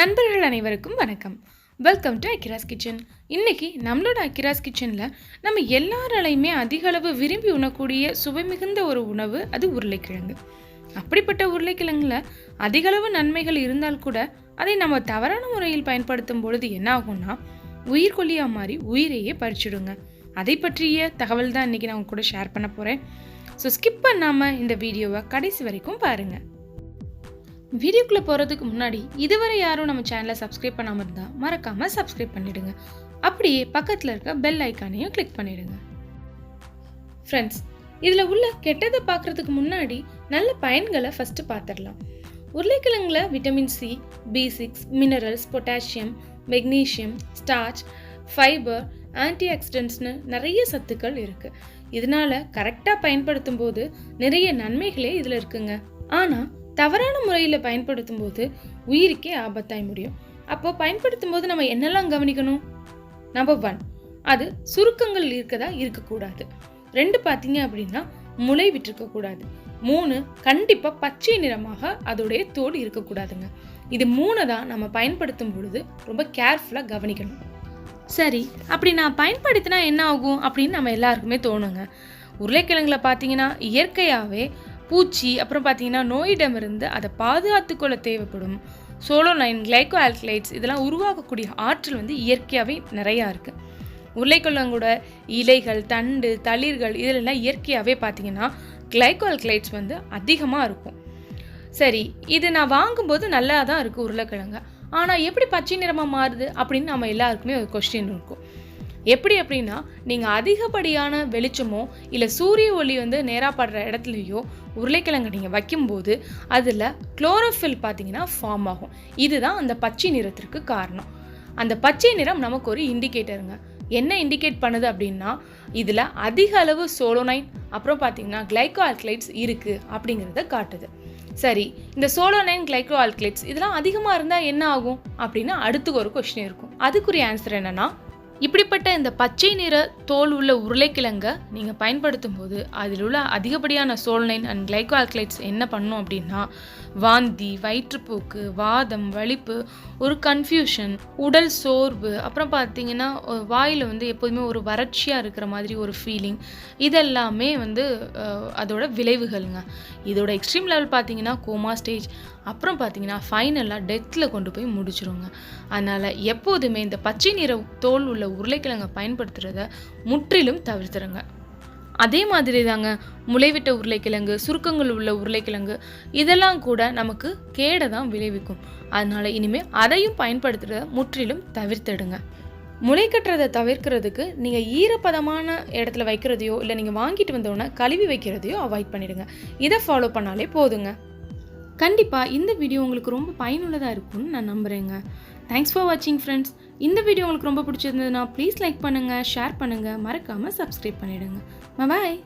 நண்பர்கள் அனைவருக்கும் வணக்கம். வெல்கம் டு அக்கிராஸ் கிச்சன். இன்றைக்கி நம்மளோட அக்கிராஸ் கிச்சனில் நம்ம எல்லாராலையுமே அதிக அளவு விரும்பி உண்ணக்கூடிய சுவை மிகுந்த ஒரு உணவு அது உருளைக்கிழங்கு. அப்படிப்பட்ட உருளைக்கிழங்குல அதிகளவு நன்மைகள் இருந்தால் கூட அதை நம்ம தவறான முறையில் பயன்படுத்தும் பொழுது என்ன ஆகும்னா உயிர்கொல்லியா மாதிரி உயிரையே பறிச்சிடுங்க. அதை பற்றிய தகவல் தான் இன்றைக்கி நான் உங்க கூட ஷேர் பண்ண போகிறேன். ஸோ ஸ்கிப் பண்ணாமல் இந்த வீடியோவை கடைசி வரைக்கும் பாருங்கள். வீடியோக்குள்ளே போகிறதுக்கு முன்னாடி இதுவரை யாரும் நம்ம சேனலை சப்ஸ்கிரைப் பண்ணாமல் இருந்தால் மறக்காமல் சப்ஸ்கிரைப் பண்ணிவிடுங்க. அப்படியே பக்கத்தில் இருக்க பெல் ஐக்கானையும் கிளிக் பண்ணிவிடுங்க. ஃப்ரெண்ட்ஸ், இதில் உள்ள கெட்டதை பார்க்குறதுக்கு முன்னாடி நல்ல பயன்களை ஃபஸ்ட்டு பார்த்துடலாம். உருளைக்கிழங்குல vitamin C, B6, minerals, potassium, magnesium, starch, fibre, anti ஆக்சிடென்ட்ஸ்னு நிறைய சத்துக்கள் இருக்குது. இதனால் கரெக்டாக பயன்படுத்தும் போது நிறைய நன்மைகளே இதில் இருக்குங்க. ஆனால் தவறான முறையில் பயன்படுத்தும் போது உயிருக்கே ஆபத்தாய் முடியும். அப்போ பயன்படுத்தும் போது நம்ம என்னெல்லாம் கவனிக்கணும்? நம்பர் 1, அது சுருக்கங்கள் இருக்கதா இருக்கக்கூடாது. 2 பார்த்தீங்க அப்படின்னா முளை விட்டுருக்கக்கூடாது. 3, கண்டிப்பாக பச்சை நிறமாக அதோடைய தோல் இருக்கக்கூடாதுங்க. இது 3 தான் நம்ம பயன்படுத்தும் பொழுது ரொம்ப கேர்ஃபுல்லாக கவனிக்கணும். சரி, அப்படி நான் பயன்படுத்தினா என்ன ஆகும் அப்படின்னு நம்ம எல்லாருக்குமே தோணுங்க. உருளைக்கிழங்குல பார்த்தீங்கன்னா இயற்கையாகவே பூச்சி அப்புறம் பார்த்தீங்கன்னா நோயிடமிருந்து அதை பாதுகாத்துக்கொள்ள தேவைப்படும் சோலோனைன், கிளைக்கோ ஆல்கலைட்ஸ் இதெல்லாம் உருவாக்கக்கூடிய ஆற்றல் இயற்கையாகவே நிறையா இருக்குது. உருளைக்கிழங்கோட இலைகள், தண்டு, தளிர்கள் இதிலெல்லாம் இயற்கையாகவே பார்த்தீங்கன்னா கிளைக்கோ ஆல்கலைட்ஸ் அதிகமாக இருக்கும். சரி, இது நான் வாங்கும்போது நல்லா தான் இருக்குது உருளைக்கிழங்கு. ஆனால் எப்படி பச்சை நிறமாக மாறுது அப்படின்னு நம்ம எல்லாருக்குமே ஒரு கொஸ்டின் இருக்கும். எப்படி அப்படின்னா, நீங்கள் அதிகப்படியான வெளிச்சமோ இல்லை சூரிய ஒளி நேராக படுற இடத்துலையோ உருளைக்கிழங்கு நீங்கள் வைக்கும்போது அதில் குளோரோஃபில் பார்த்தீங்கன்னா ஃபார்ம் ஆகும். இதுதான் அந்த பச்சை நிறத்திற்கு காரணம். அந்த பச்சை நிறம் நமக்கு ஒரு இண்டிகேட்டருங்க. என்ன இண்டிகேட் பண்ணுது அப்படின்னா, இதில் அதிக அளவு சோலோனைன் அப்புறம் பார்த்தீங்கன்னா கிளைக்கோ ஆல்கலைட்ஸ் இருக்குது அப்படிங்கிறத காட்டுது. சரி, இந்த சோலோனைன், கிளைக்கோ ஆல்கலைட்ஸ் இதெல்லாம் அதிகமாக இருந்தால் என்ன ஆகும் அப்படின்னு அடுத்து ஒரு கொஸ்டின் இருக்கும். அதுக்குரிய ஆன்சர் என்னென்னா, இப்படிப்பட்ட இந்த பச்சை நிற தோல் உள்ள உருளைக்கிழங்கை நீங்கள் பயன்படுத்தும் போது அதில் உள்ள அதிகப்படியான சோலனைன் அண்ட் கிளைக்கோ ஆல்கலைட்ஸ் என்ன பண்ணும் அப்படின்னா வாந்தி, வயிற்றுப்போக்கு, வாதம், வலிப்பு, ஒரு கன்ஃபியூஷன், உடல் சோர்வு, அப்புறம் பார்த்தீங்கன்னா வாயில் எப்போதுமே ஒரு வறட்சியாக இருக்கிற மாதிரி ஒரு ஃபீலிங், இதெல்லாமே அதோட விளைவுகள்ங்க. இதோட எக்ஸ்ட்ரீம் லெவல் பார்த்தீங்கன்னா கோமா ஸ்டேஜ், அப்புறம் பார்த்தீங்கன்னா ஃபைனலாக டெத்தில் கொண்டு போய் முடிச்சிருங்க. அதனால் எப்போதுமே இந்த பச்சை நிற தோல் உள்ள உருளைக்கிழங்கை பயன்படுத்துகிறத முற்றிலும் தவிர்த்துருங்க. அதே மாதிரி தாங்க முளைவிட்ட உருளைக்கிழங்கு, சுருக்கங்கள் உள்ள உருளைக்கிழங்கு இதெல்லாம் கூட நமக்கு கேடை தான் விளைவிக்கும். அதனால் இனிமேல் அதையும் பயன்படுத்துகிறத முற்றிலும் தவிர்த்துடுங்க. முளை கட்டுறதை தவிர்க்கிறதுக்கு நீங்கள் ஈரப்பதமான இடத்துல வைக்கிறதையோ இல்லை நீங்கள் வாங்கிட்டு வந்தோடனே கழுவி வைக்கிறதையோ அவாய்ட் பண்ணிவிடுங்க. இதை ஃபாலோ பண்ணாலே போதுங்க. கண்டிப்பாக இந்த வீடியோ உங்களுக்கு ரொம்ப பயனுள்ளதாக இருக்கும்னு நான் நம்புகிறேங்க. தேங்க்ஸ் ஃபார் வாட்சிங் ஃப்ரெண்ட்ஸ். இந்த வீடியோ உங்களுக்கு ரொம்ப பிடிச்சிருந்ததுன்னா ப்ளீஸ் லைக் பண்ணுங்கள், ஷேர் பண்ணுங்கள், மறக்காமல் சப்ஸ்கிரைப் பண்ணிவிடுங்க. பாய்.